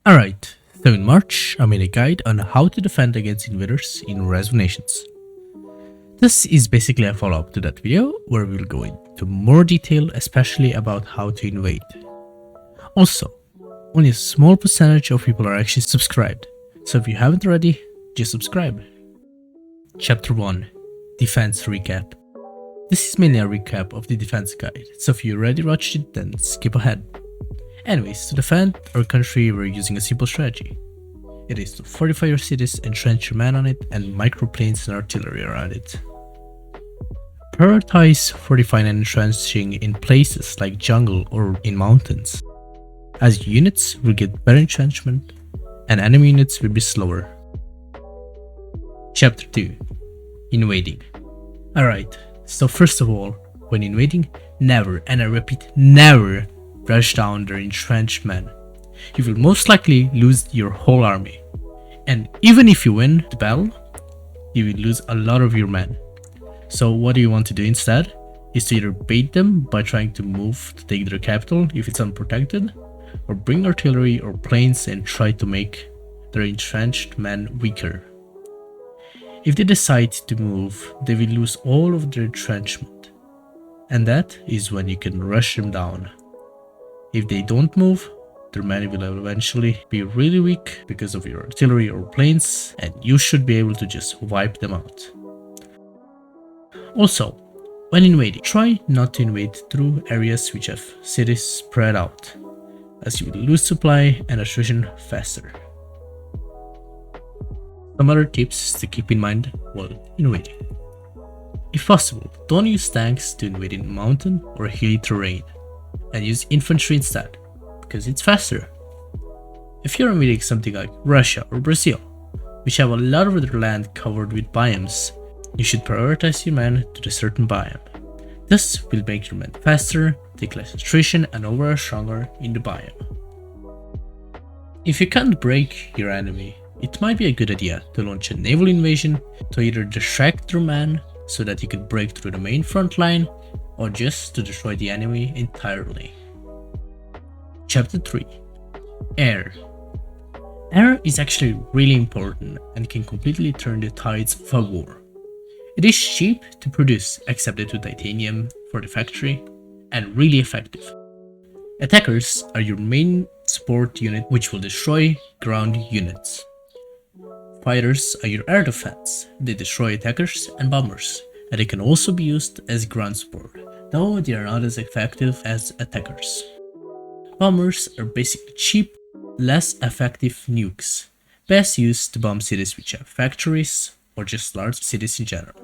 Alright, so in March, I made a guide on how to defend against invaders in Nations. This is basically a follow-up to that video where we'll go into more detail, especially about how to invade. Also, only a small percentage of people are actually subscribed, so if you haven't already, just subscribe. Chapter 1, Defense Recap. This is mainly a recap of the defense guide, so if you already watched it, then skip ahead. Anyways, to defend our country, we're using a simple strategy. It is to fortify your cities, entrench your men on it, and microplanes and artillery around it. Prioritize fortifying and entrenching in places like jungle or in mountains, as units will get better entrenchment and enemy units will be slower. Chapter 2, Invading. Alright, so first of all, when invading, never, and I repeat, never rush down their entrenched men. You will most likely lose your whole army. And even if you win the battle, you will lose a lot of your men. So what do you want to do instead? Is to either bait them by trying to move to take their capital if it's unprotected, or bring artillery or planes and try to make their entrenched men weaker. If they decide to move, they will lose all of their entrenchment. And that is when you can rush them down. If they don't move, their men will eventually be really weak because of your artillery or planes, and you should be able to just wipe them out. Also, when invading, try not to invade through areas which have cities spread out, as you will lose supply and attrition faster. Some other tips to keep in mind while invading. If possible, don't use tanks to invade in mountain or hilly terrain, and use infantry instead, because it's faster. If you're invading something like Russia or Brazil, which have a lot of their land covered with biomes, you should prioritize your men to the certain biome. This will make your men faster, take less attrition, and overall stronger in the biome. If you can't break your enemy, it might be a good idea to launch a naval invasion to either distract their men so that you could break through the main front line, or just to destroy the enemy entirely. Chapter 3, Air. Air is actually really important and can completely turn the tides of a war. It is cheap to produce, except the titanium for the factory, and really effective. Attackers are your main support unit which will destroy ground units. Fighters are your air defense. They destroy attackers and bombers, and they can also be used as ground support, though they are not as effective as attackers. Bombers are basically cheap, less effective nukes, best used to bomb cities which have factories or just large cities in general.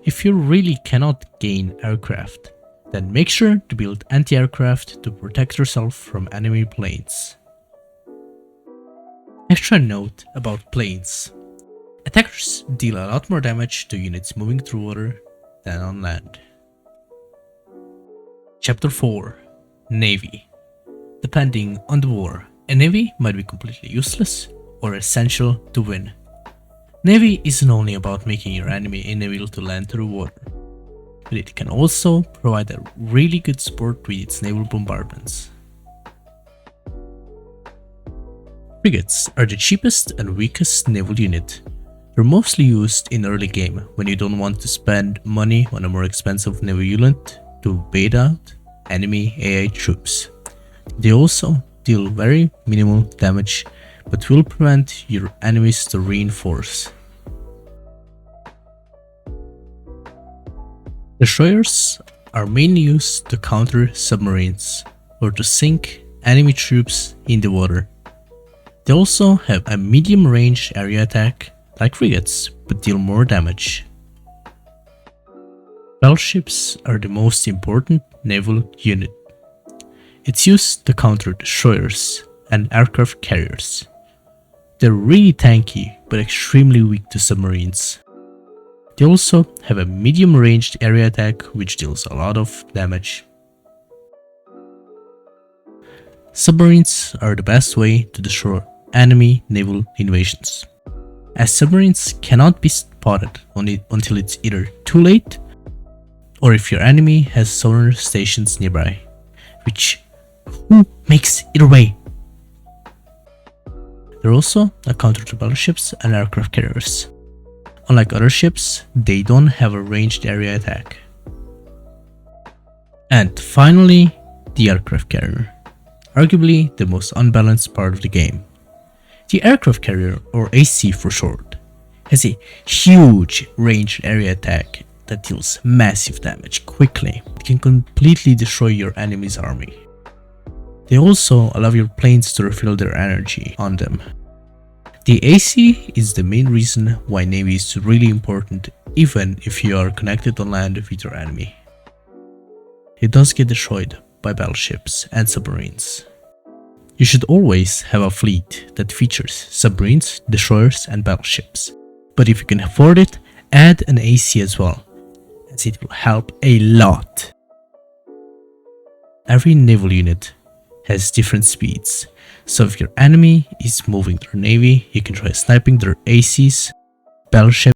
If you really cannot gain aircraft, then make sure to build anti-aircraft to protect yourself from enemy planes. Extra note about planes. Attackers deal a lot more damage to units moving through water than on land. Chapter 4, Navy. Depending on the war, a navy might be completely useless or essential to win. Navy isn't only about making your enemy unable to land through water, but it can also provide a really good support with its naval bombardments. Frigates are the cheapest and weakest naval unit. They're mostly used in early game when you don't want to spend money on a more expensive naval unit to bait out enemy AI troops. They also deal very minimal damage but will prevent your enemies to reinforce. Destroyers are mainly used to counter submarines or to sink enemy troops in the water. They also have a medium range area attack like frigates, but deal more damage. Battleships are the most important naval unit. It's used to counter destroyers and aircraft carriers. They're really tanky but extremely weak to submarines. They also have a medium ranged area attack which deals a lot of damage. Submarines are the best way to destroy enemy naval invasions, as submarines cannot be spotted until it's either too late or if your enemy has sonar stations nearby, which who makes either way. They're also a counter to battleships and aircraft carriers. Unlike other ships, they don't have a ranged area attack. And finally, the aircraft carrier. Arguably the most unbalanced part of the game. The aircraft carrier, or AC for short, has a huge ranged area attack that deals massive damage quickly. It can completely destroy your enemy's army. They also allow your planes to refill their energy on them. The AC is the main reason why Navy is really important even if you are connected on land with your enemy. It does get destroyed by battleships and submarines. You should always have a fleet that features submarines, destroyers and battleships. But if you can afford it, add an AC as well, as it will help a lot. Every naval unit has different speeds, so if your enemy is moving their navy, you can try sniping their ACs, battleship.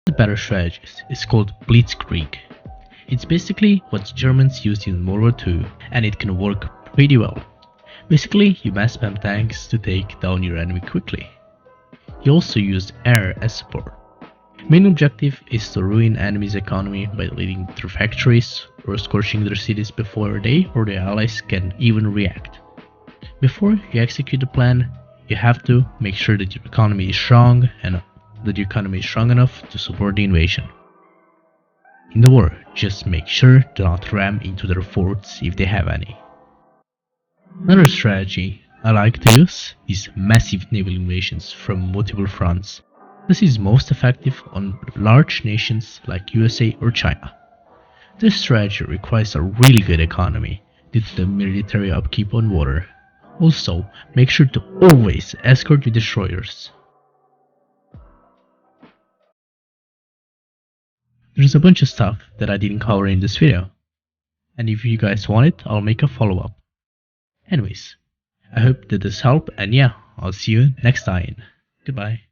The better strategy is called Blitzkrieg. It's basically what the Germans used in World War II, and it can work pretty well. Basically, you mass spam tanks to take down your enemy quickly. You also use air as support. Main objective is to ruin enemy's economy by leading their factories or scorching their cities before they or their allies can even react. Before you execute the plan, you have to make sure that your economy is strong and that your economy is strong enough to support the invasion. In the war, just make sure to not ram into their forts if they have any. Another strategy I like to use is massive naval invasions from multiple fronts. This is most effective on large nations like USA or China. This strategy requires a really good economy due to the military upkeep on water. Also, make sure to always escort your destroyers. There's a bunch of stuff that I didn't cover in this video, and if you guys want it, I'll make a follow-up. Anyways, I hope that this helped, and yeah, I'll see you next time. Goodbye.